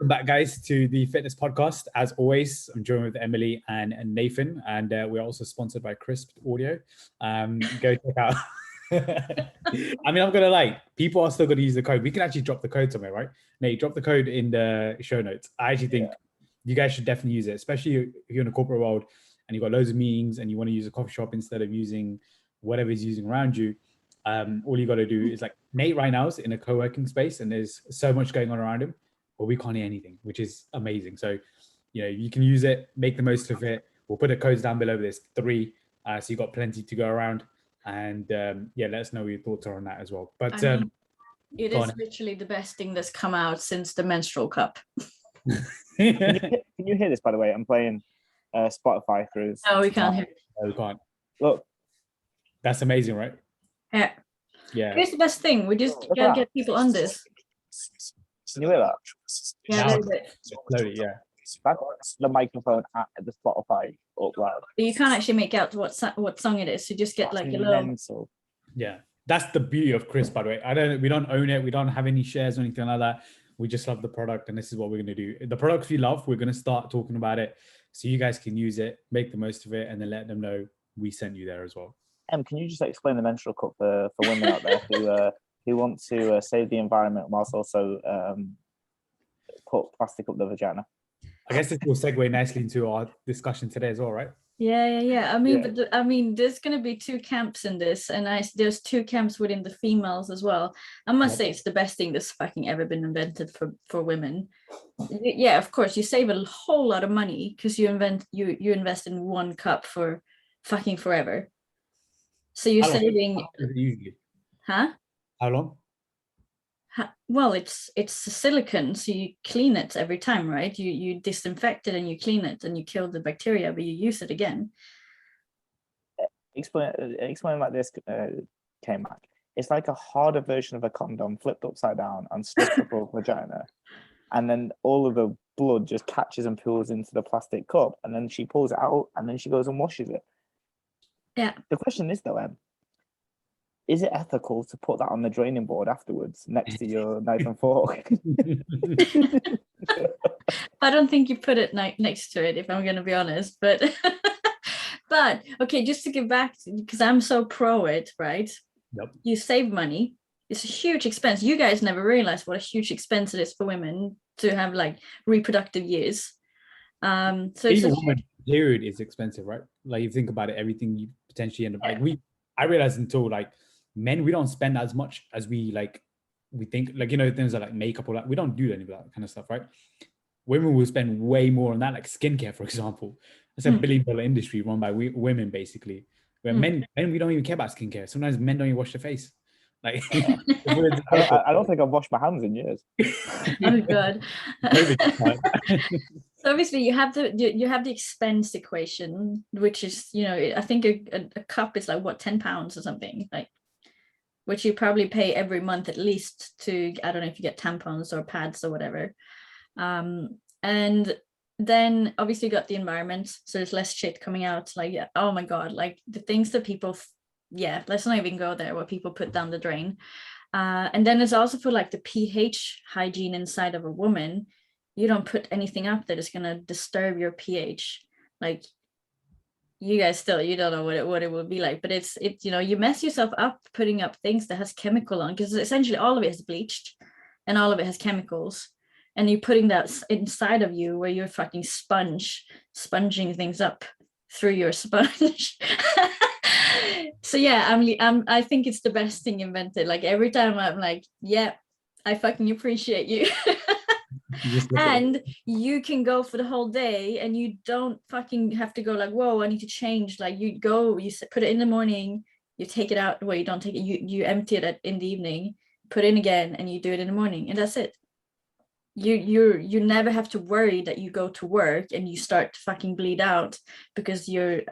Welcome back, guys, to the Fitness Podcast. As always, I'm joined with Emily and Nathan, and we're also sponsored by Krisp Audio. Go check out. I mean, I'm gonna lie, people are still gonna use the code. We can actually drop the code somewhere, right? Nate, drop the code in the show notes. I actually think you guys should definitely use it, especially if you're in a corporate world and you've got loads of meetings and you want to use a coffee shop instead of using whatever is using around you. All you got to do is, like, Nate right now is in a co-working space and there's so much going on around him, but we can't hear anything, which is amazing. So, you know, you can use it, make the most of it. We'll put the codes down below. There's 3, so you've got plenty to go around. And let us know what your thoughts are on that as well. But I mean, it is literally the best thing that's come out since the menstrual cup. Can you hear this, by the way? I'm playing Spotify through. No, we can't hear it. No, we can't. Look. That's amazing, right? Yeah. Yeah. Here's the best thing. We just gotta get people on this. Can you hear that? Yeah, Now, a little bit. slowly, yeah. That's the microphone at the Spotify up loud. But you can't actually make out what song it is. You just get like a little. Mental. Yeah. That's the beauty of Krisp, by the way. We don't own it. We don't have any shares or anything like that. We just love the product, and this is what we're going to do. The products we love, we're going to start talking about it so you guys can use it, make the most of it, and then let them know we sent you there as well. Can you just explain the menstrual cup for women out there who want to save the environment whilst also put plastic up their vagina? I guess this will segue nicely into our discussion today as well, right? Yeah. I mean, there's gonna be 2 camps in this, and there's 2 camps within the females as well. I must say, it's the best thing that's fucking ever been invented for women. Yeah, of course, you save a whole lot of money because you invest in 1 cup for fucking forever. So you're saving. Usually. Huh? How long? Well, it's a silicone, so you clean it every time, right? You disinfect it and you clean it and you kill the bacteria, but you use it again. Explain like this, K-Mac. It's like a harder version of a condom flipped upside down and stuck up a vagina, and then all of the blood just catches and pools into the plastic cup, and then she pulls it out, and then she goes and washes it. Yeah. The question is, though, Em, is it ethical to put that on the draining board afterwards next to your knife and fork? I don't think you put it next to it, if I'm going to be honest. But okay, just to get back, because I'm so pro it, right? Yep. You save money. It's a huge expense. You guys never realize what a huge expense it is for women to have like reproductive years. So even woman period is expensive, right? Like, you think about it, everything you potentially end up I realized until like men, we don't spend as much as we think, like, you know, things like makeup or that. We don't do any of that kind of stuff, right? Women will spend way more on that, like skincare, for example. It's a $1 billion industry run by women, basically. Where men, we don't even care about skincare. Sometimes men don't even wash their face. Like, I don't think I've washed my hands in years. Oh god. So obviously you have the expense equation, which is, you know, I think a cup is like what, £10 or something, like, which you probably pay every month at least to, I don't know if you get tampons or pads or whatever. And then obviously you got the environment, so there's less shit coming out. Like, oh my god, like the things that people, let's not even go there, what people put down the drain. And then there's also for like the pH hygiene inside of a woman. You don't put anything up that is going to disturb your pH. Like, you guys you don't know what it will be like, but it's you know, you mess yourself up putting up things that has chemical on, because essentially all of it is bleached and all of it has chemicals, and you're putting that inside of you where you're fucking sponging things up through your sponge. So yeah, I think it's the best thing invented. Like, every time I'm like, yeah, I fucking appreciate you. And you can go for the whole day and you don't fucking have to go like, whoa, I need to change. Like, you put it in the morning, you take it out. Well, you don't take it, you empty it in the evening, put it in again, and you do it in the morning, and that's it. You never have to worry that you go to work and you start to fucking bleed out because you're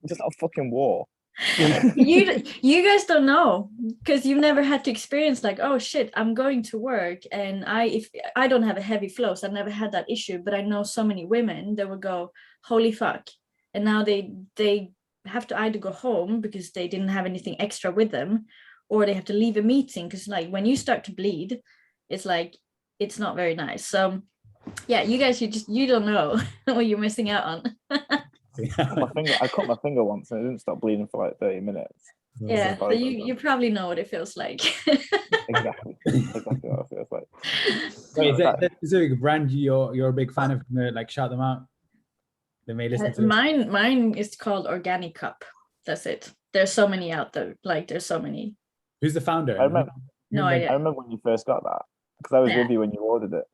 just a fucking war. you guys don't know, because you've never had to experience like, oh shit, I'm going to work and if I don't have a heavy flow, so I've never had that issue, but I know so many women that would go, holy fuck, and now they have to either go home because they didn't have anything extra with them, or they have to leave a meeting, because like when you start to bleed, it's like it's not very nice. So yeah, you guys, you don't know what you're missing out on. I cut my finger once and it didn't stop bleeding for like 30 minutes. Yeah, so you probably know what it feels like. Exactly what it feels like. Wait, is that a specific brand you're a big fan of? Like, shout them out. They may listen to this. Mine is called Organic Cup. That's it. There's so many out there. Like, there's so many. Who's the founder? I remember. No idea. I remember when you first got that because I was with you when you ordered it.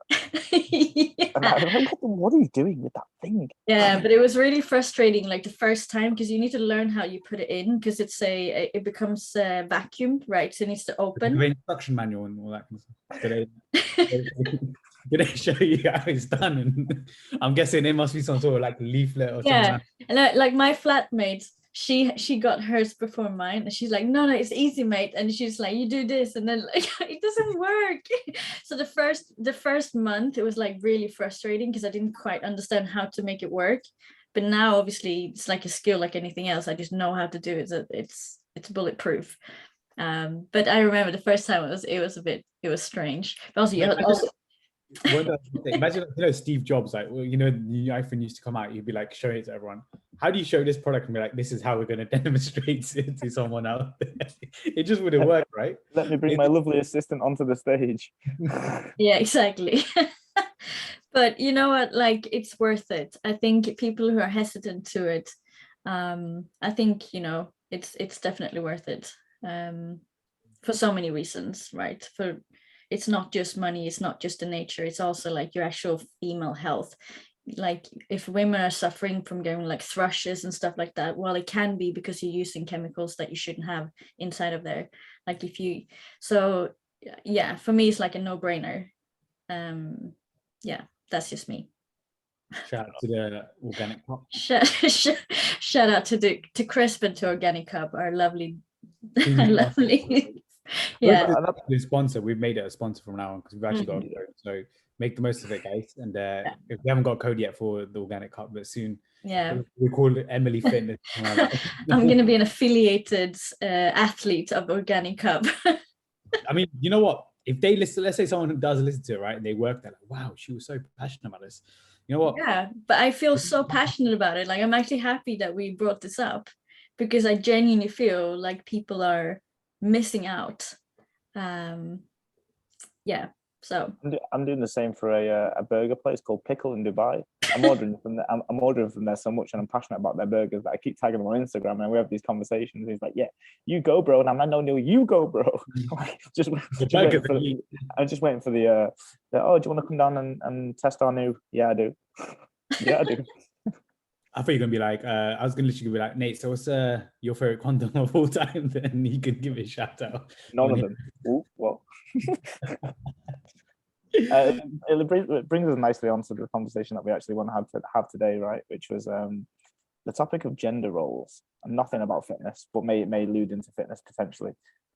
Yeah. And I was like, what are you doing with that thing? Yeah, but it was really frustrating, like the first time, because you need to learn how you put it in, because it becomes vacuumed, right? So it needs to open. The instruction manual and all that kind of stuff. Did they show you how it's done? And I'm guessing it must be some sort of like leaflet or something. Yeah, and like my flatmate, she got hers before mine, and she's like, no, it's easy, mate. And she's like, you do this, and then like it doesn't work. So the first month it was like really frustrating because I didn't quite understand how to make it work. But now obviously it's like a skill like anything else. I just know how to do it. So it's bulletproof. But I remember the first time it was strange. But also imagine, Steve Jobs, like, well, the new iPhone used to come out, you'd be like showing it to everyone. How do you show this product and be like, this is how we're going to demonstrate it to someone else? It just wouldn't work, right? Let me bring my lovely assistant onto the stage. Yeah, exactly. But you know what, like, it's worth it. I think people who are hesitant to it, I think it's definitely worth it, for so many reasons, right? It's not just money, it's not just the nature, it's also like your actual female health. Like if women are suffering from getting like thrushes and stuff like that, well, it can be because you're using chemicals that you shouldn't have inside of there. Like so yeah, for me it's like a no-brainer. Yeah, that's just me. Shout out to the Organic Cup. Shout out to Krisp and to Organic Cup, our lovely yeah, the sponsor. We've made it a sponsor from now on because we've actually got a code. So make the most of it, guys. And if we haven't got a code yet for the Organic Cup, but soon, we call it Emily Fitness. I'm going to be an affiliated athlete of Organic Cup. I mean, you know what? If they listen, let's say someone who does listen to it, right? And they work there, like, wow, she was so passionate about this. You know what? Yeah, but I feel so passionate about it. Like, I'm actually happy that we brought this up because I genuinely feel like people are missing out. Yeah, so I'm doing the same for a burger place called Pickle in Dubai. I'm ordering from there. I'm ordering from there so much, and I'm passionate about their burgers that I keep tagging them on Instagram, and we have these conversations. He's like, "Yeah, you go, bro," and I'm like, "No, you go, bro." just waiting for I'm just waiting for the oh, do you want to come down and test our new? Yeah, I do. Yeah, I do. I thought you were going to be like, I was going to literally be like, Nate, so what's your favorite condom of all time? Then you could give it a shout out. None of them. Ooh, what? It brings us nicely onto the conversation that we actually want to have today, right? Which was the topic of gender roles and nothing about fitness, but may allude into fitness potentially.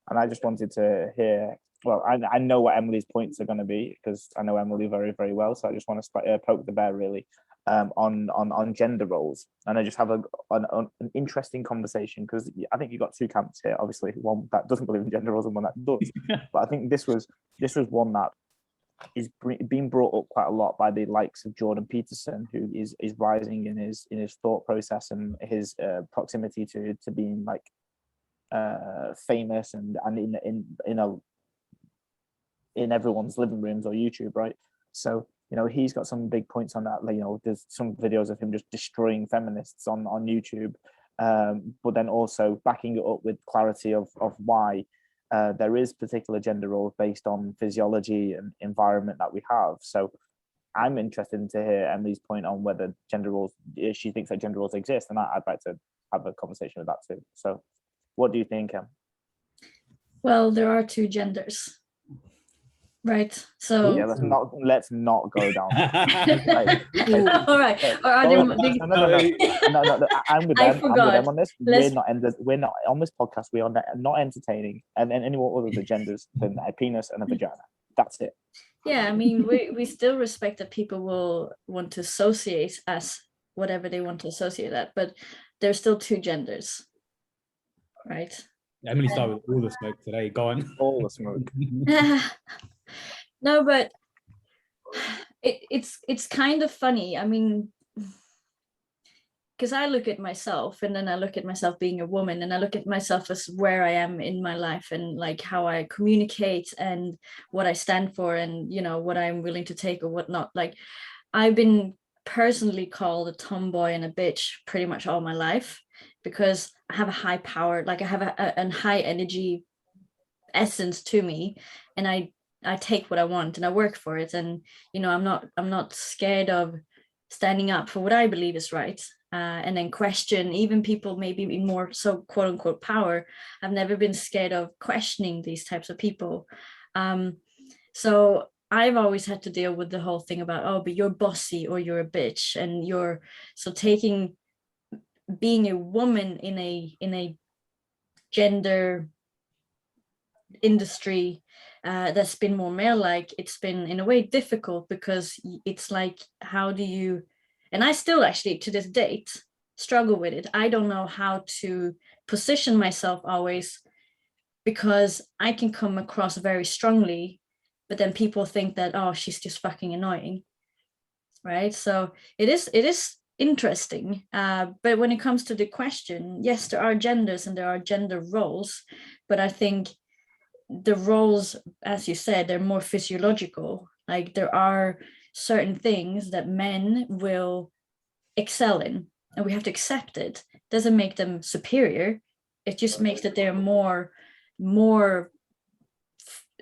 And I just wanted to hear, well, I know what Emily's points are going to be because I know Emily very, very well. So I just want to poke the bear really on gender roles, and I just have an interesting conversation because I think you've got two camps here. Obviously, one that doesn't believe in gender roles and one that does. But I think this was one that is being brought up quite a lot by the likes of Jordan Peterson, who is rising in his thought process and his proximity to being like famous and in everyone's living rooms or YouTube, right? So he's got some big points on that. There's some videos of him just destroying feminists on YouTube, but then also backing it up with clarity of why there is particular gender roles based on physiology and environment that we have. So I'm interested to hear Emily's point on whether gender roles, if she thinks that gender roles exist, and I'd like to have a conversation with that too. So what do you think, Em? Well, there are two genders. Right. So yeah, let's not go down. All right. Or are there... No. I'm with them on this. We're not on this podcast. We are not entertaining and any more other genders than a penis and a vagina. That's it. Yeah, I mean, we still respect that people will want to associate as whatever they want to associate that, but there's still two genders, right? Emily started with all the smoke today. Go on. All the smoke. No, but it's kind of funny. I mean, because I look at myself, and then I look at myself being a woman, and I look at myself as where I am in my life, and like how I communicate and what I stand for, and what I'm willing to take or whatnot. Like, I've been personally called a tomboy and a bitch pretty much all my life, because I have a high power, like I have a high energy essence to me, and I take what I want and I work for it, and I'm not scared of standing up for what I believe is right, and then question even people maybe in more so quote unquote power. I've never been scared of questioning these types of people. So I've always had to deal with the whole thing about, oh, but you're bossy or you're a bitch, and taking being a woman in a gender industry that's been more male like, it's been in a way difficult, because it's like, how do you, and I still actually to this date struggle with it. I don't know how to position myself always, because I can come across very strongly, but then people think that, oh, she's just fucking annoying, right? So it is interesting, but when it comes to the question, yes, there are genders and there are gender roles, but I think the roles, as you said, they're more physiological. Like, there are certain things that men will excel in, and we have to accept it. Doesn't make them superior. It just makes that they're more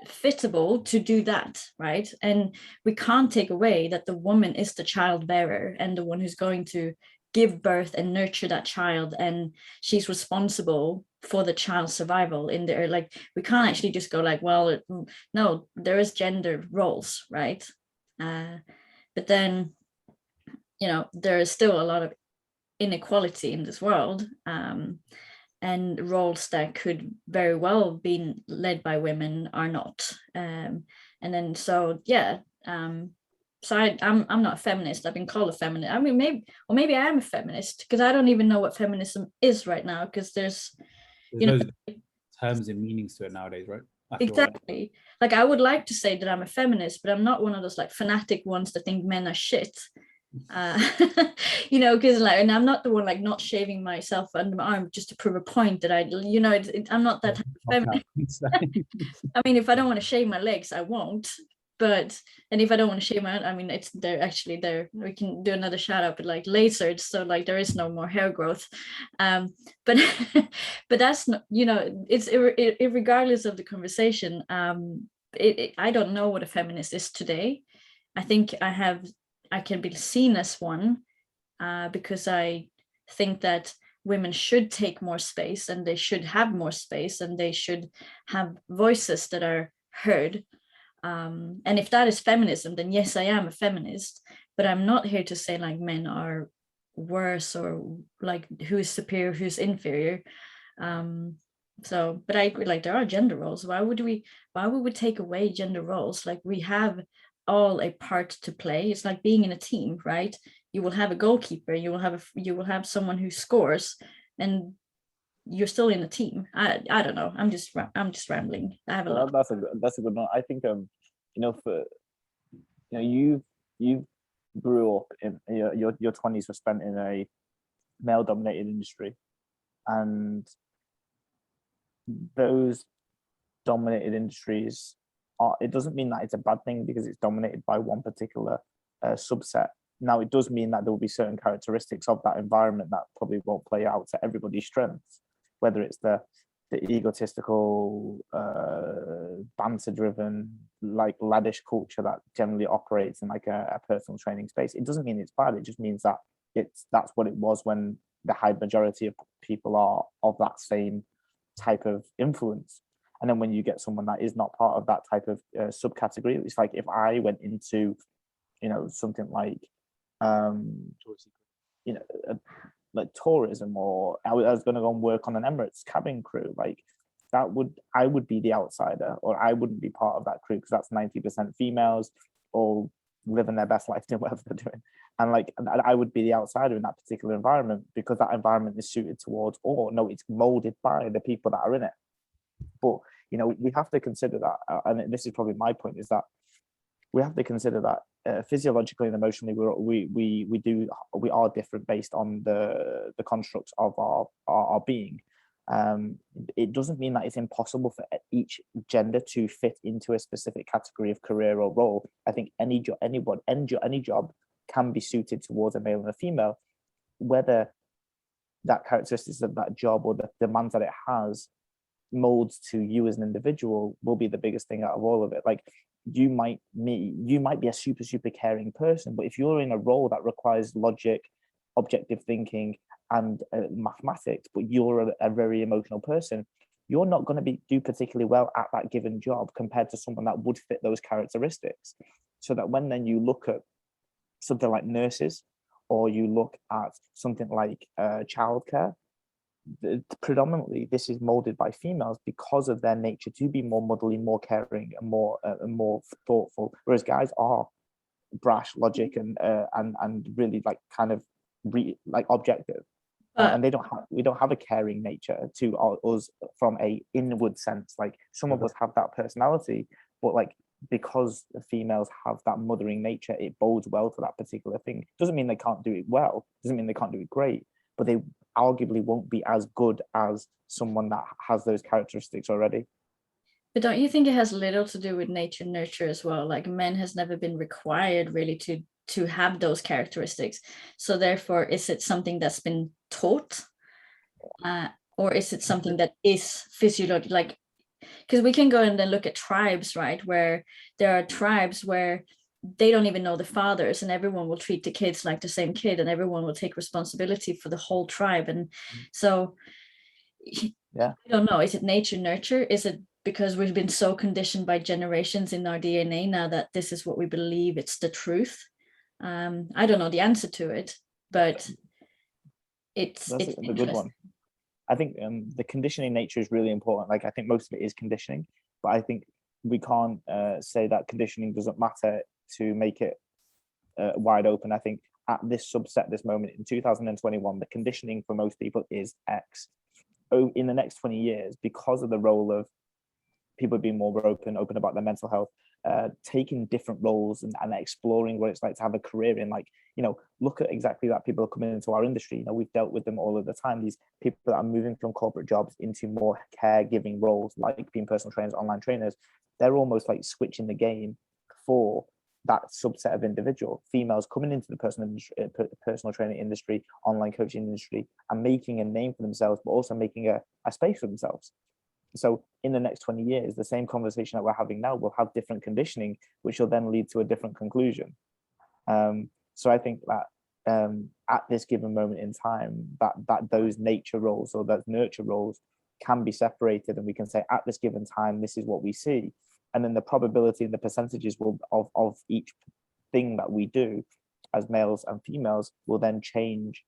fittable to do that, right? And we can't take away that the woman is the child bearer and the one who's going to give birth and nurture that child, and she's responsible for the child's survival in there. Like, we can't actually just go like, well, no, there is gender roles, right? But then there is still a lot of inequality in this world, and roles that could very well be led by women are not. And then so yeah, so I'm not a feminist. I've been called a feminist. I mean, maybe I am a feminist, because I don't even know what feminism is right now, because there's loads of terms and meanings to it nowadays, right? Exactly. Like, I would like to say that I'm a feminist, but I'm not one of those like fanatic ones that think men are shit. Because like, and I'm not the one like not shaving myself under my arm just to prove a point that I'm not that type of feminist. I mean, if I don't want to shave my legs, I won't. And if I don't want to shave my, I mean, it's they're actually there. We can do another shout out, but like lasered, so like there is no more hair growth. But but that's not, it's regardless of the conversation. I don't know what a feminist is today. I think I can be seen as one, because I think that women should take more space, and they should have more space, and they should have voices that are heard. And if that is feminism, then yes, I am a feminist, but I'm not here to say like men are worse, or like who's superior, who's inferior. But I agree, like, there are gender roles. Why would we take away gender roles? Like, we have all a part to play. It's like being in a team, right? You will have a goalkeeper, you will have someone who scores, and you're still in a team. I don't know. I'm just rambling. I have a lot. That's a good one. I think for you grew up in your 20s were spent in a male dominated industry, and those dominated industries it doesn't mean that it's a bad thing because it's dominated by one particular subset. Now, it does mean that there will be certain characteristics of that environment that probably won't play out to everybody's strengths, whether it's the egotistical, banter-driven, like laddish culture that generally operates in like a personal training space. It doesn't mean it's bad. It just means that that's what it was when the high majority of people are of that same type of influence. And then when you get someone that is not part of that type of subcategory, it's like if I went into, something like, like tourism, or I was going to go and work on an Emirates cabin crew, like I would be the outsider, or I wouldn't be part of that crew, because that's 90% females, all living their best life doing whatever they're doing. And like, I would be the outsider in that particular environment, because that environment is suited towards, it's molded by the people that are in it. But we have to consider that, and this is probably my point, is that we have to consider that physiologically and emotionally, we are different based on the constructs of our being. It doesn't mean that it's impossible for each gender to fit into a specific category of career or role. I think any job can be suited towards a male and a female. Whether that characteristics of that job or the demands that it has molds to you as an individual will be the biggest thing out of all of it. Like you might be a super caring person, but if you're in a role that requires logic, objective thinking, and mathematics, but you're a very emotional person, you're not going to do particularly well at that given job compared to someone that would fit those characteristics. So that when then you look at something like nurses, or you look at something like childcare, predominantly this is molded by females because of their nature to be more motherly, more caring, and more thoughtful, whereas guys are brash, logic, and really like kind of like objective. And we don't have a caring nature to us from a inward sense. Like some of us have that personality, but like because the females have that mothering nature, it bodes well to that particular thing. Doesn't mean they can't do it well, doesn't mean they can't do it great, but they arguably won't be as good as someone that has those characteristics already. But don't you think it has little to do with nature nurture as well? Like men has never been required really to have those characteristics. So therefore, is it something that's been taught? Or is it something that is physiological? Like, because we can go and then look at tribes, right? Where there are tribes where they don't even know the fathers, and everyone will treat the kids like the same kid, and everyone will take responsibility for the whole tribe. And so I don't know, is it nature nurture? Is it because we've been so conditioned by generations in our DNA now that this is what we believe, it's the truth? I don't know the answer to it, but it's a good one. I think the conditioning nature is really important. Like I think most of it is conditioning, but I think we can't say that conditioning doesn't matter to make it wide open. I think at this subset, this moment in 2021, the conditioning for most people is X. In the next 20 years, because of the role of people being more open about their mental health, taking different roles and exploring what it's like to have a career in, like, you know, look at exactly that. People are coming into our industry, you know, we've dealt with them all of the time, these people that are moving from corporate jobs into more caregiving roles, like being personal trainers, online trainers. They're almost like switching the game for that subset of individual females coming into the personal training industry, online coaching industry, and making a name for themselves, but also making a space for themselves. So in the next 20 years, the same conversation that we're having now will have different conditioning, which will then lead to a different conclusion. So I think that at this given moment in time, that those nature roles or those nurture roles can be separated, and we can say at this given time, this is what we see. And then the probability and the percentages of each thing that we do as males and females will then change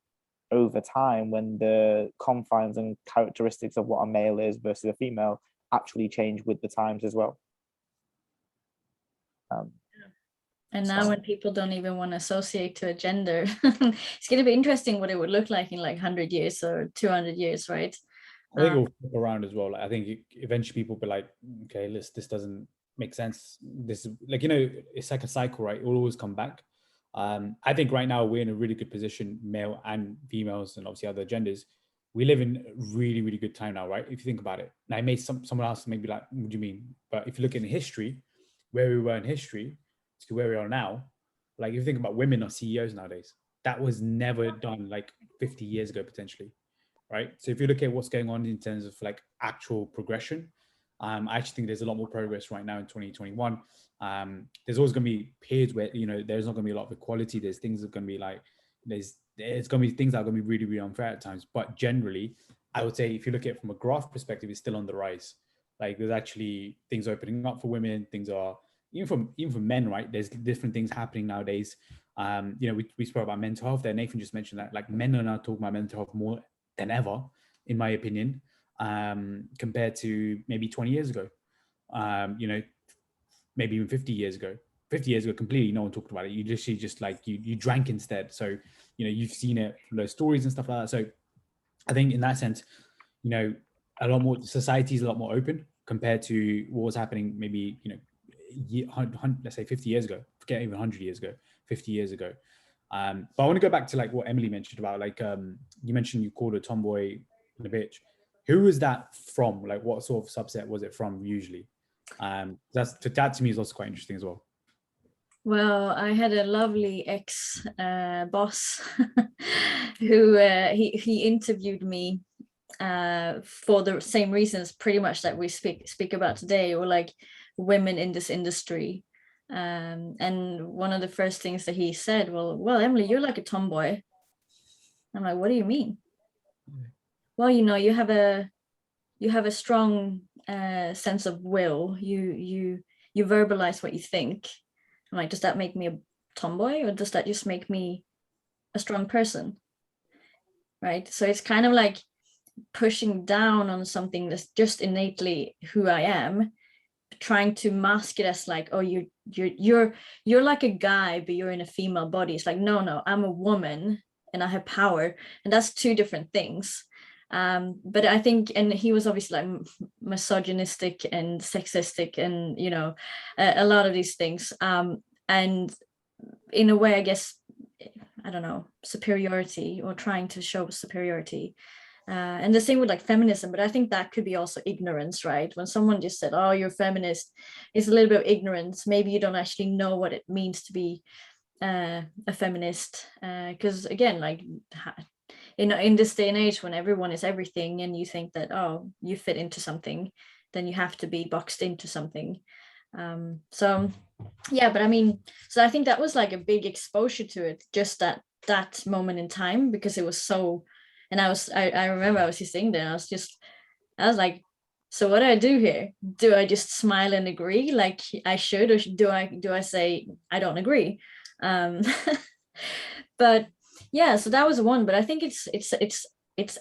over time when the confines and characteristics of what a male is versus a female actually change with the times as well. And now when people don't even want to associate to a gender, it's going to be interesting what it would look like in like 100 years or 200 years, right? I think it'll flip around as well. Like, I think eventually people will be like, okay, this doesn't make sense. This is like, you know, it's like a cycle, right? It will always come back. I think right now we're in a really good position, male and females, and obviously other genders. We live in a really, really good time now, right? If you think about it. Now, it may someone else may be like, what do you mean? But if you look in history, where we were in history to where we are now, like if you think about women are CEOs nowadays, that was never done like 50 years ago, potentially, right? So if you look at what's going on in terms of like actual progression, I actually think there's a lot more progress right now in 2021. There's always going to be periods where, you know, there's not going to be a lot of equality. There's things that are going to be like, there's going to be things that are going to be really, really unfair at times. But generally, I would say if you look at it from a graph perspective, it's still on the rise. Like there's actually things opening up for women. Things are, even for men, right? There's different things happening nowadays. You know, we spoke about mental health there. Nathan just mentioned that like men are now talking about mental health more than ever, in my opinion, compared to maybe 20 years ago, you know, maybe even 50 years ago. 50 years ago, completely no one talked about it. You literally just like, you drank instead. So, you know, you've seen it from those stories and stuff like that. So I think in that sense, you know, a lot more, society is a lot more open compared to what was happening maybe, you know, let's say 50 years ago, forget even 100 years ago, 50 years ago. But I want to go back to like what Emily mentioned about like, you mentioned you called a tomboy and a bitch. Who was that from? Like what sort of subset was it from usually? That to me is also quite interesting as well. Well, I had a lovely ex boss who he interviewed me for the same reasons pretty much that we speak about today, or like women in this industry. And one of the first things that he said, well, Emily, you're like a tomboy. I'm like, what do you mean? Well, you have a strong sense of will. You verbalize what you think. I'm like, does that make me a tomboy, or does that just make me a strong person? Right. So it's kind of like pushing down on something that's just innately who I am, trying to mask it as like, oh, you're like a guy, but you're in a female body. It's like, no, I'm a woman and I have power, and that's two different things. But I think, and he was obviously like misogynistic and sexistic, and a lot of these things. And in a way, I guess, I don't know, superiority, or trying to show superiority. And the same with like feminism, but I think that could be also ignorance, right? When someone just said, oh, you're feminist, it's a little bit of ignorance. Maybe you don't actually know what it means to be a feminist. Because again, like in this day and age, when everyone is everything, and you think that, oh, you fit into something, then you have to be boxed into something. So yeah, but I mean, so I think that was like a big exposure to it, just that moment in time, because it was so. And I remember I was just sitting there, and I was like, so what do I do here? Do I just smile and agree like I should, or do I say I don't agree? But yeah, so that was one. But I think it's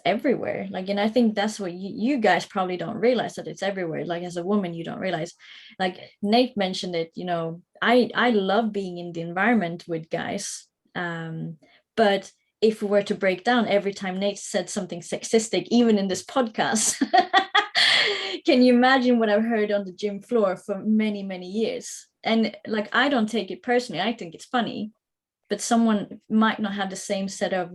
everywhere. Like, and I think that's what you guys probably don't realize, that it's everywhere. Like as a woman, you don't realize. Like Nate mentioned it. I love being in the environment with guys, but if we were to break down every time Nate said something sexistic, even in this podcast, can you imagine what I've heard on the gym floor for many, many years? And like, I don't take it personally. I think it's funny, but someone might not have the same set of,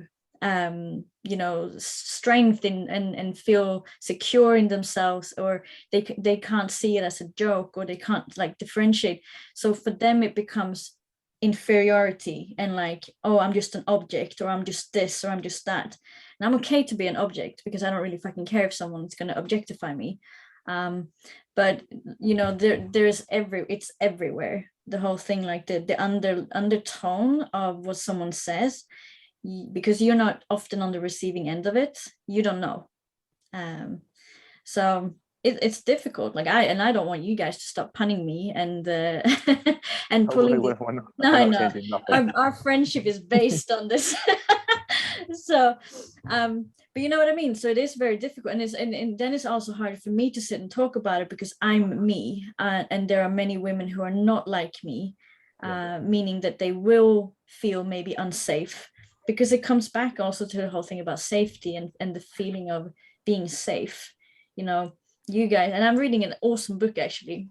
strength and feel secure in themselves, or they can't see it as a joke, or they can't like differentiate. So for them, it becomes inferiority, and like, oh, I'm just an object, or I'm just this, or I'm just that. And I'm okay to be an object, because I don't really fucking care if someone's going to objectify me. But it's everywhere, the whole thing, like the undertone of what someone says, because you're not often on the receiving end of it, you don't know. So it's difficult. Like I don't want you guys to stop punning me and and pulling me. No, I know. Our friendship is based on this. So but you know what I mean? So it is very difficult, and then it's also hard for me to sit and talk about it, because I'm me, and there are many women who are not like me, meaning that they will feel maybe unsafe, because it comes back also to the whole thing about safety and the feeling of being safe. You guys, and I'm reading an awesome book actually,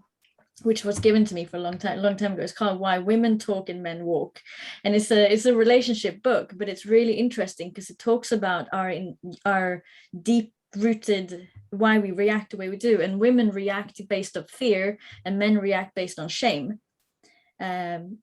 which was given to me for a long time ago. It's called Why Women Talk and Men Walk, and it's a relationship book, but it's really interesting because it talks about our deep rooted why we react the way we do, and women react based on fear, and men react based on shame. And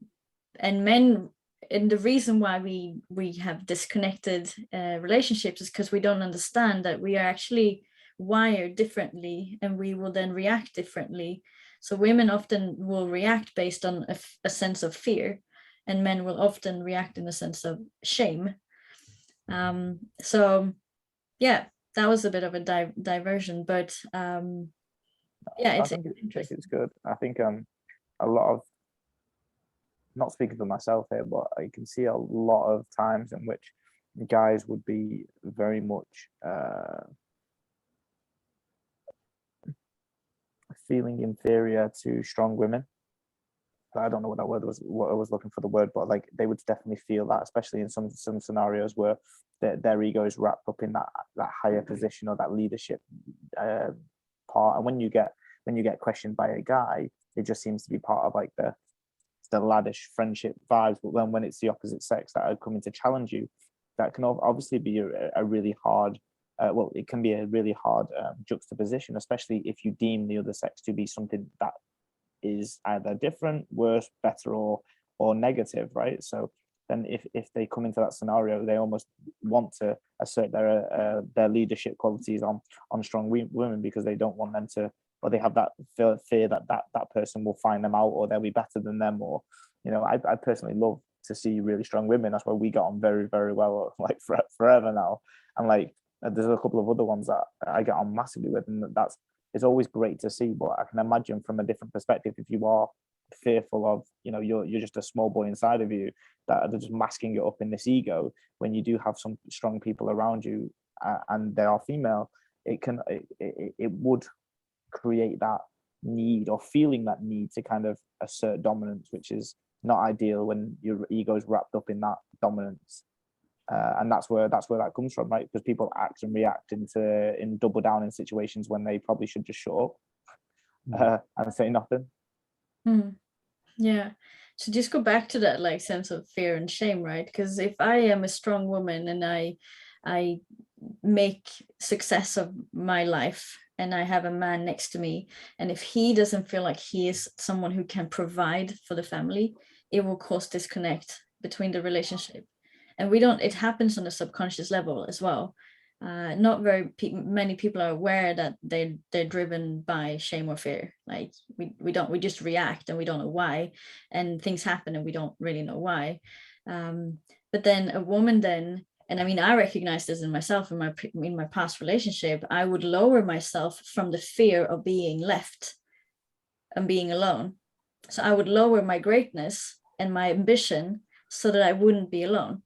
men, and the reason why we have disconnected relationships is because we don't understand that we are actually wired differently, and we will then react differently. So women often will react based on a sense of fear, and men will often react in a sense of shame. So yeah, that was a bit of a diversion, but yeah, it's interesting. I think it's good. I think a lot of, not speaking for myself here, but I can see a lot of times in which guys would be very much feeling inferior to strong women. I don't know what that word was, what I was looking for the word, but like they would definitely feel that, especially in some scenarios where their ego is wrapped up in that higher position or that leadership part. And when you get questioned by a guy, it just seems to be part of like the laddish friendship vibes. But then when it's the opposite sex that are coming to challenge you, that can obviously be a really hard, it can be a really hard juxtaposition, especially if you deem the other sex to be something that is either different, worse, better, or negative, right? So then if they come into that scenario, they almost want to assert their leadership qualities on strong women, because they don't want them to, or they have that fear that person will find them out, or they'll be better than them. Or, you know, I personally love to see really strong women. That's why we got on very, very well, like forever now. And like there's a couple of other ones that I get on massively with, and it's always great to see. But I can imagine from a different perspective, if you are fearful of, you know, you're just a small boy inside of you that are just masking it up in this ego, when you do have some strong people around you, and they are female, it would create that need, or feeling that need to kind of assert dominance, which is not ideal when your ego is wrapped up in that dominance. And that's where that comes from, right? Because people act and react in double down in situations when they probably should just shut up and say nothing. Yeah. So just go back to that like sense of fear and shame, right? Because if I am a strong woman and I make success of my life, and I have a man next to me, and if he doesn't feel like he is someone who can provide for the family, it will cause disconnect between the relationship. And it happens on a subconscious level as well. Not very many people are aware that they're driven by shame or fear. Like we just react and we don't know why, and things happen and we don't really know why. But then a woman then, and I mean, I recognize this in myself in my past relationship, I would lower myself from the fear of being left and being alone. So I would lower my greatness and my ambition so that I wouldn't be alone.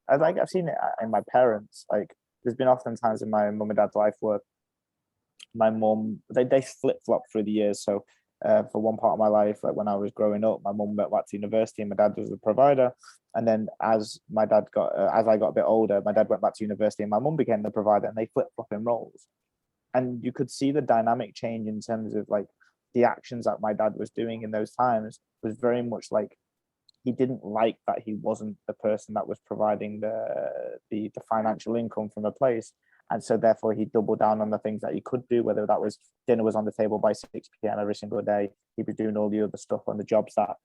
I've seen it in my parents. Like there's been often times in my mum and dad's life where my mum, they flip-flop through the years. So for one part of my life, like when I was growing up, my mum went back to university and my dad was the provider. And then as I got a bit older, my dad went back to university and my mum became the provider, and they flip-flop in roles. And you could see the dynamic change in terms of like the actions that my dad was doing in those times was very much like, he didn't like that he wasn't the person that was providing the financial income from the place. And so therefore he doubled down on the things that he could do, whether that was dinner was on the table by 6 p.m. every single day. He was doing all the other stuff on the jobs that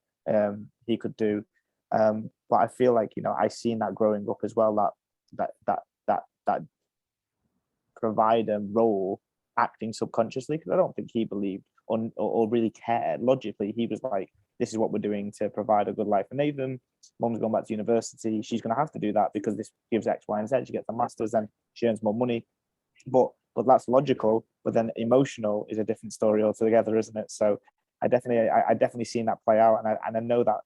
he could do. But I feel like, you know, I seen that growing up as well, that provider role acting subconsciously, because I don't think he believed or really cared. Logically, he was like, this is what we're doing to provide a good life for Nathan. Mum's going back to university. She's going to have to do that because this gives X, Y, and Z. She gets a master's and she earns more money. But that's logical. But then emotional is a different story altogether, isn't it? So I definitely seen that play out, and I know that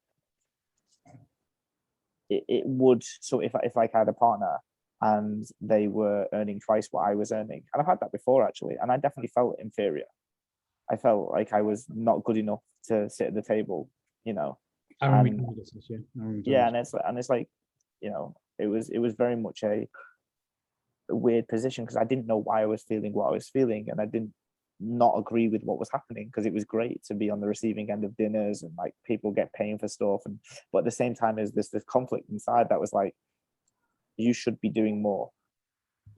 it would. So if I had a partner and they were earning twice what I was earning, and I've had that before actually, and I definitely felt inferior. I felt like I was not good enough to sit at the table, you know. And it's like, you know, it was very much a weird position, because I didn't know why I was feeling what I was feeling, and I didn't not agree with what was happening, because it was great to be on the receiving end of dinners and like people get paying for stuff, but at the same time there's this conflict inside that was like, you should be doing more.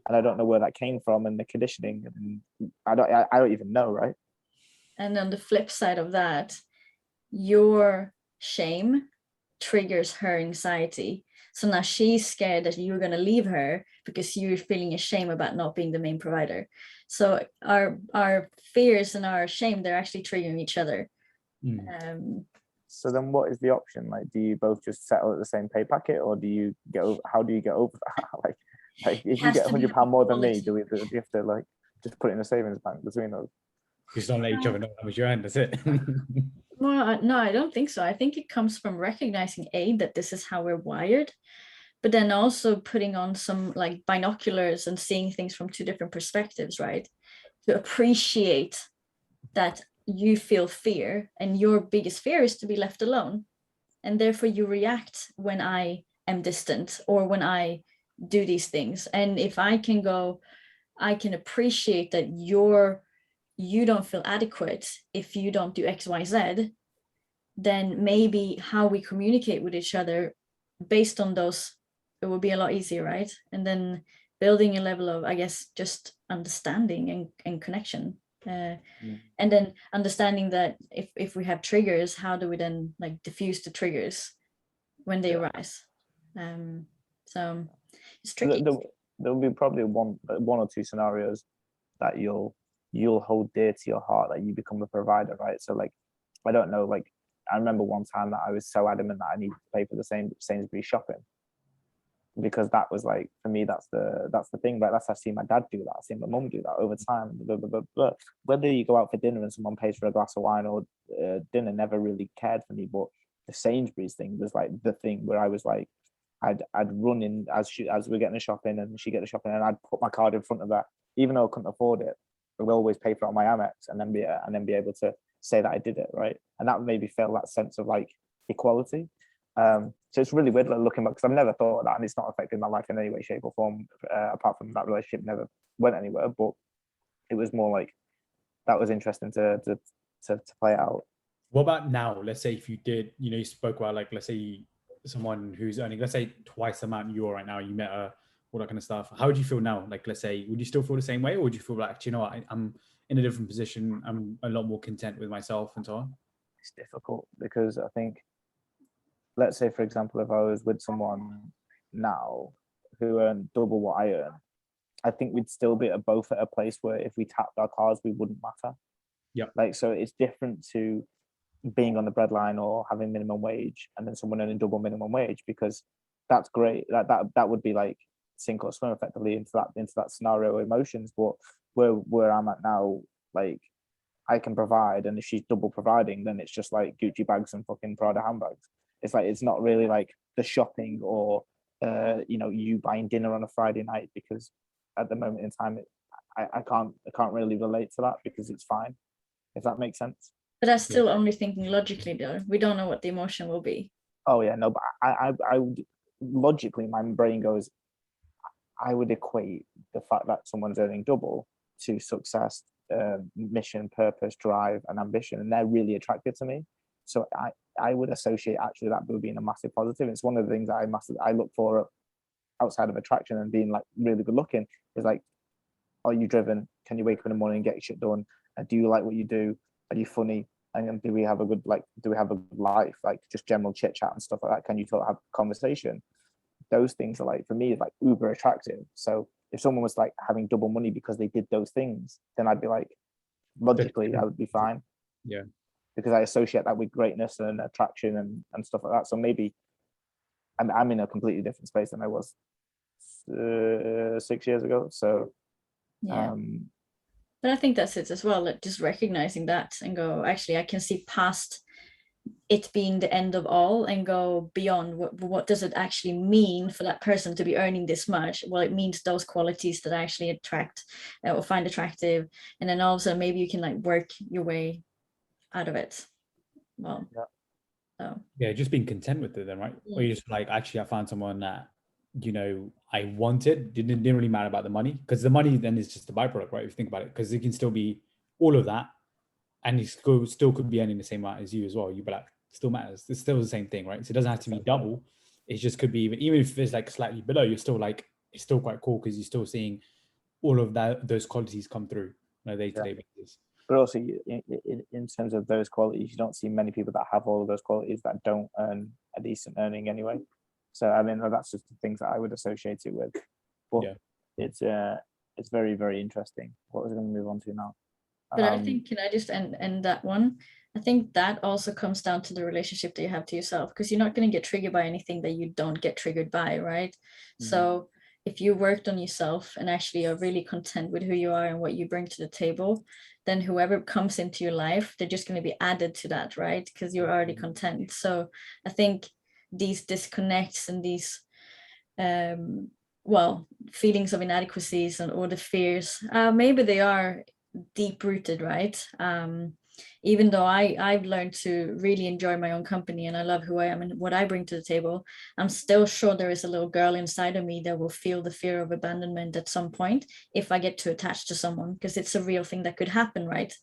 And I don't know where that came from, and the conditioning, and I don't even know, right? And on the flip side of that, your shame triggers her anxiety. So now she's scared that you're going to leave her because you're feeling ashamed about not being the main provider. So our fears and our shame, they're actually triggering each other. So then what is the option? Like, do you both just settle at the same pay packet, or how do you get over that? like if you get £100 more than me, do you have to like just put it in a savings bank between us? Just don't let each other know how much you earn. That's it. Well, no, I don't think so. I think it comes from recognizing that this is how we're wired, but then also putting on some like binoculars and seeing things from two different perspectives, right? To appreciate that you feel fear, and your biggest fear is to be left alone, and therefore you react when I am distant or when I do these things. And if I can appreciate that your you don't feel adequate if you don't do XYZ, then maybe how we communicate with each other based on those, it will be a lot easier, right? And then building a level of, I guess, just understanding and connection. And then understanding that if we have triggers, how do we then like diffuse the triggers when they arise? So it's tricky. There'll be probably one or two scenarios that you'll hold dear to your heart, that you become a provider, right? So like, I don't know, like I remember one time that I was so adamant that I needed to pay for the same Sainsbury's shopping, because that was like, for me, that's the thing. Like that's, I've seen my dad do that, I've seen my mum do that over time. Blah, blah, blah, blah. Whether you go out for dinner and someone pays for a glass of wine or dinner never really cared for me, but the Sainsbury's thing was like the thing where I was like, I'd run in as we're getting the shopping and she get the shopping, and I'd put my card in front of her, even though I couldn't afford it. I will always pay for it on my Amex, and then be able to say that I did it, right? And that made me feel that sense of like equality. So it's really weird looking back, because I've never thought of that, and it's not affected my life in any way, shape, or form. Apart from that relationship never went anywhere, but it was more like that was interesting to play out. What about now? Let's say if you did, you spoke about like, let's say someone who's earning, let's say twice the amount you are right now, you met her, all that kind of stuff. How would you feel now? Like, let's say, would you still feel the same way, or would you feel like, what, I'm in a different position, I'm a lot more content with myself and so on? It's difficult, because I think, let's say for example, if I was with someone now who earned double what I earn, I think we'd still be both at a place where if we tapped our cards, we wouldn't matter. Yeah. Like, so it's different to being on the breadline or having minimum wage and then someone earning double minimum wage, because that's great. That would be like sink or swim effectively into that scenario of emotions. But where I'm at now, like I can provide, and if she's double providing, then it's just like Gucci bags and fucking Prada handbags. It's like, it's not really like the shopping or you buying dinner on a Friday night, because at the moment in time I can't really relate to that, because it's fine, if that makes sense. But that's still only thinking logically, though. We don't know what the emotion will be. Oh yeah, no, but I would logically, my brain goes, I would equate the fact that someone's earning double to success, mission, purpose, drive, and ambition, and they're really attractive to me. So I would associate actually that with being a massive positive. It's one of the things that I look for outside of attraction and being like really good looking, is like, are you driven? Can you wake up in the morning and get your shit done? Do you like what you do? Are you funny? And do we have a good life? Like just general chit chat and stuff like that. Can you have conversation? Those things are like, for me, like uber attractive. So if someone was like having double money because they did those things, then I'd be like, logically, I would be fine. Yeah. Because I associate that with greatness and attraction and stuff like that. So maybe I'm in a completely different space than I was 6 years ago. So yeah. But I think that's it as well, like just recognizing that and go, actually, I can see past it being the end of all and go beyond what does it actually mean for that person to be earning this much. Well, it means those qualities that I actually attract or find attractive, and then also maybe you can like work your way out of it. Well, just being content with it then, right? Or you just like, actually I found someone that I wanted, didn't really matter about the money, because the money then is just a byproduct, right? If you think about it, because it can still be all of that and you still could be earning the same amount as you as well. You'd be like, still matters, it's still the same thing, right? So it doesn't have to be double, it just could be even if it's like slightly below, you're still like, it's still quite cool, because you're still seeing all of those qualities come through on a day-to-day basis. But also in terms of those qualities, you don't see many people that have all of those qualities that don't earn a decent earning anyway. So I mean, that's just the things that I would associate it with. But it's very, very interesting. What was I going to move on to now? But I think, can I just end that one? I think that also comes down to the relationship that you have to yourself, because you're not going to get triggered by anything that you don't get triggered by, right? Mm-hmm. So if you worked on yourself and actually are really content with who you are and what you bring to the table, then whoever comes into your life, they're just going to be added to that, right? Because you're already content. So I think these disconnects and these feelings of inadequacies or the fears, maybe they are deep rooted, right? even though I've learned to really enjoy my own company and I love who I am and what I bring to the table, I'm still sure there is a little girl inside of me that will feel the fear of abandonment at some point if I get too attached to someone, because it's a real thing that could happen, right?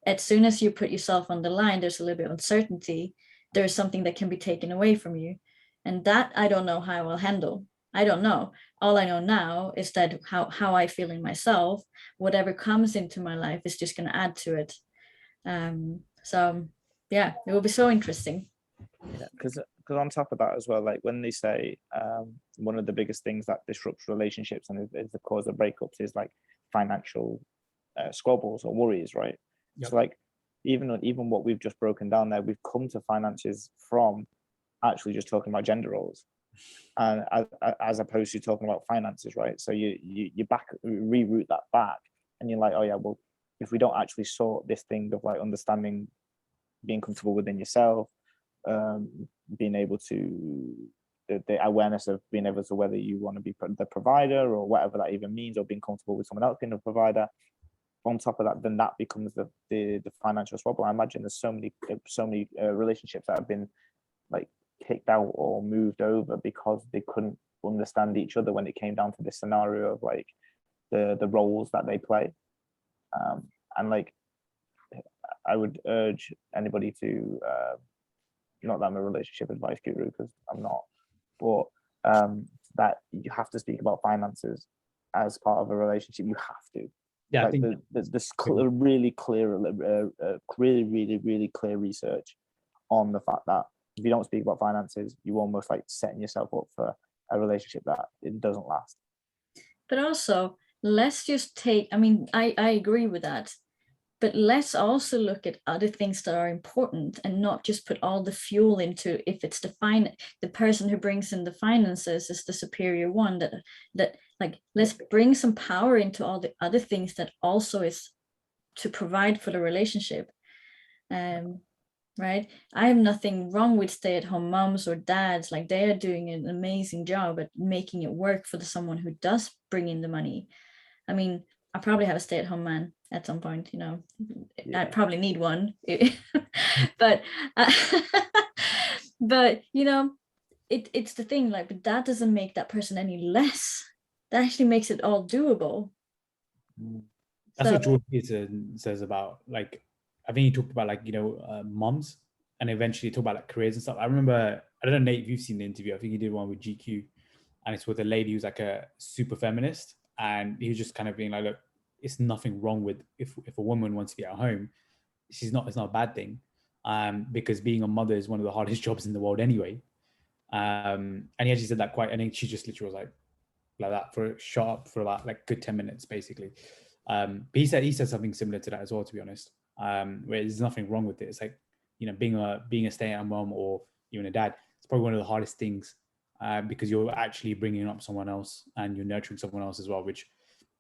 As soon as you put yourself on the line, there's a little bit of uncertainty. There's something that can be taken away from you. And that I don't know how I'll handle. I don't know. All I know now is that how I feel in myself, whatever comes into my life is just going to add to it. So yeah, it will be so interesting. Yeah, because on top of that as well, like when they say one of the biggest things that disrupts relationships and is the cause of breakups is like financial squabbles or worries, right? Yep. So like even what we've just broken down there, we've come to finances from actually just talking about gender roles, and as opposed to talking about finances, right? So you reroute that back, and you're like, oh yeah, well, if we don't actually sort this thing of like understanding, being comfortable within yourself, being able to the awareness of being able to whether you want to be the provider or whatever that even means, or being comfortable with someone else being a provider. On top of that, then that becomes the financial squabble. I imagine there's so many relationships that have been like kicked out or moved over because they couldn't understand each other when it came down to this scenario of like the roles that they play. And like I would urge anybody to not that I'm a relationship advice guru, because I'm not, but that you have to speak about finances as part of a relationship. You have to. Yeah, like I think there's really clear really clear research on the fact that if you don't speak about finances, you almost like setting yourself up for a relationship that it doesn't last. But also, let's just take, I mean, I agree with that. But let's also look at other things that are important and not just put all the fuel into, if it's the person who brings in the finances is the superior one, that like, let's bring some power into all the other things that also is to provide for the relationship. Right? I have nothing wrong with stay-at-home moms or dads. Like, they are doing an amazing job at making it work for someone who does bring in the money. I mean, I probably have a stay-at-home man at some point, you know. Yeah. I probably need one. but but you know, it's the thing, like, but that doesn't make that person any less. That actually makes it all doable. That's what George Peterson says about, like, I think he talked about, like, you know, moms, and eventually talk about like careers and stuff. I remember, I don't know, Nate, if you've seen the interview, I think he did one with GQ, and it's with a lady who's like a super feminist, and he was just kind of being like, look, it's nothing wrong with if a woman wants to be at home, it's not a bad thing, because being a mother is one of the hardest jobs in the world anyway. And he actually said that quite, I think she just literally was like that for shut up for about like good 10 minutes basically. But he said something similar to that as well, to be honest. Where there's nothing wrong with it. It's like, you know, being a stay-at-home mom or even a dad, it's probably one of the hardest things, because you're actually bringing up someone else and you're nurturing someone else as well, which,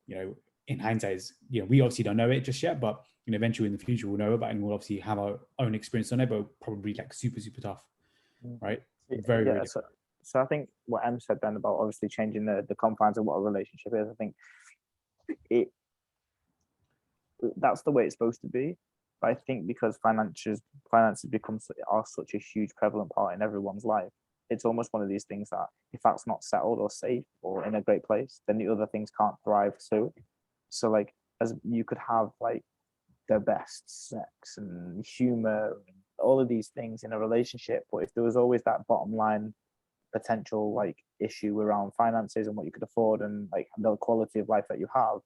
you know, in hindsight is, you know, we obviously don't know it just yet, but, you know, eventually in the future we'll know about it, and we'll obviously have our own experience on it, but probably like super tough, right? Very, yeah. really. So I think what Em said then about obviously changing the confines of what a relationship is, I think that's the way it's supposed to be. But I think because finances are such a huge prevalent part in everyone's life, it's almost one of these things that if that's not settled or safe or in a great place, then the other things can't thrive too. So like, as you could have like the best sex and humor and all of these things in a relationship, but if there was always that bottom line potential like issue around finances and what you could afford and like the quality of life that you have,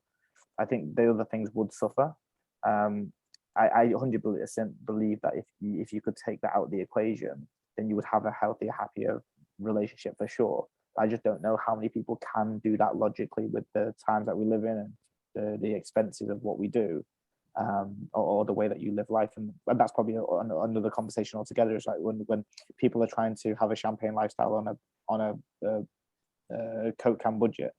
I think the other things would suffer. I 100% believe that if you could take that out of the equation, then you would have a healthier, happier relationship for sure. I just don't know how many people can do that logically with the times that we live in and the expenses of what we do, or the way that you live life. And that's probably another conversation altogether. Is like when people are trying to have a champagne lifestyle on a Coke can budget.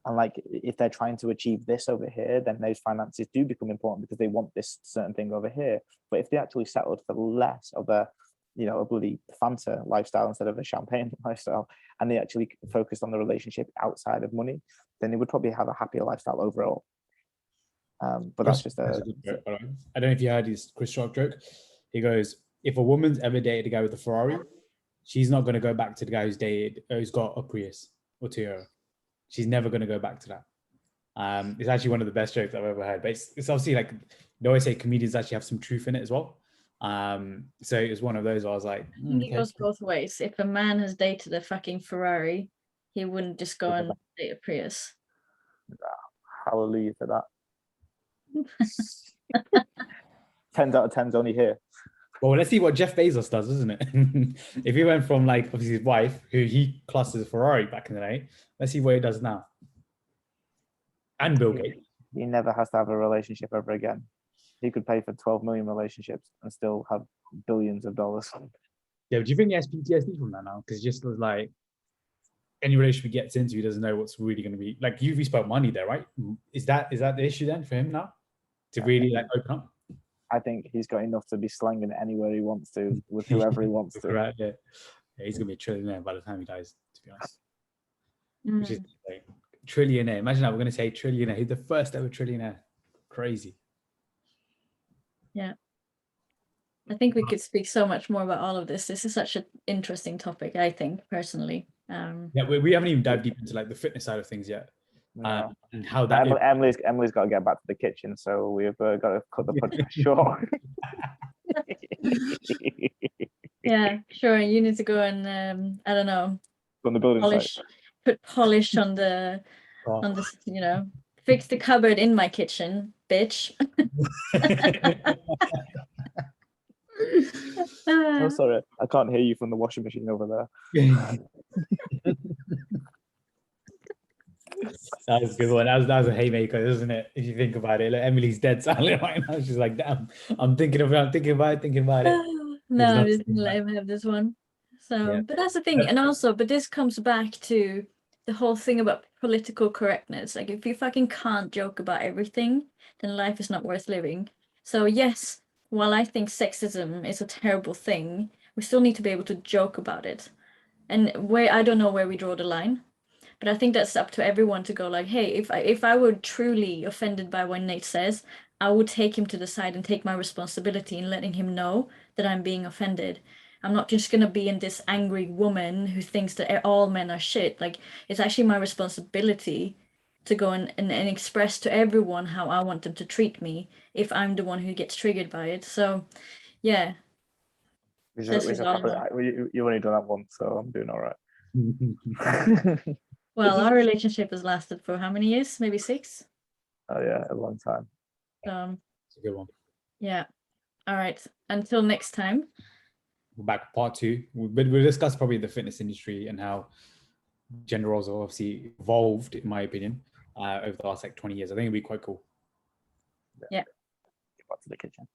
And like, if they're trying to achieve this over here, then those finances do become important because they want this certain thing over here. But if they actually settled for less of a, you know, a bloody Fanta lifestyle instead of a champagne lifestyle, and they actually focused on the relationship outside of money, then they would probably have a happier lifestyle overall. But that's just That's a good joke, by the way. I don't know if you heard his Chris Rock joke. He goes, if a woman's ever dated a guy with a Ferrari, she's not going to go back to the guy who's got a Prius or Toyota. She's never going to go back to that. It's actually one of the best jokes I've ever heard. But it's obviously like, they always say comedians actually have some truth in it as well. So it was one of those where I was like, I think it goes both ways. If a man has dated a fucking Ferrari, he wouldn't just go and date a Prius. Hallelujah to that. 10 out of 10's only here. Well, let's see what Jeff Bezos does, isn't it? If he went from like obviously his wife, who he classed as a Ferrari back in the day, let's see what he does now. And Bill Gates. He never has to have a relationship ever again. He could pay for 12 million relationships and still have billions of dollars. Yeah, but do you think he has PTSD from that now? Because he just was like, any relationship he gets into, he doesn't know what's really going to be. Like, we spoke money there, right? Is that the issue then for him now? To really like open up? I think he's got enough to be slanging it anywhere he wants to, with whoever he wants to. Right, yeah. He's going to be a trillionaire by the time he dies, to be honest. Which is like, trillionaire. Imagine that we're going to say trillionaire. He's the first ever trillionaire. Crazy. Yeah. I think we could speak so much more about all of this. This is such an interesting topic, I think, personally. Yeah, we haven't even dived deep into like the fitness side of things yet. No. And how that Emily's got to get back to the kitchen, so we've got to cut the podcast short. Yeah, sure. You need to go and I don't know, On the building site. Put polish on the fix the cupboard in my kitchen, bitch. Oh, sorry, I can't hear you from the washing machine over there. That was a good one. That was a haymaker, isn't it? If you think about it, like Emily's dead silent right now. She's like, "Damn, I'm thinking about it." No, I'm just gonna let him have this one. So, Yeah. but that's the thing, and also, but this comes back to the whole thing about political correctness. Like, if you fucking can't joke about everything, then life is not worth living. So, yes, while I think sexism is a terrible thing, we still need to be able to joke about it. And I don't know where we draw the line. But I think that's up to everyone to go like, hey, if I were truly offended by what Nate says, I would take him to the side and take my responsibility in letting him know that I'm being offended. I'm not just going to be in this angry woman who thinks that all men are shit. Like, it's actually my responsibility to go and express to everyone how I want them to treat me if I'm the one who gets triggered by it. So, yeah. You've only done that once, so I'm doing all right. Well, our relationship has lasted for how many years? Maybe 6? Oh yeah, a long time. It's a good one. Yeah. All right. Until next time. We're back part 2. We'll discuss probably the fitness industry and how gender roles have obviously evolved, in my opinion, over the last like 20 years. I think it'd be quite cool. Yeah. Get back to the kitchen.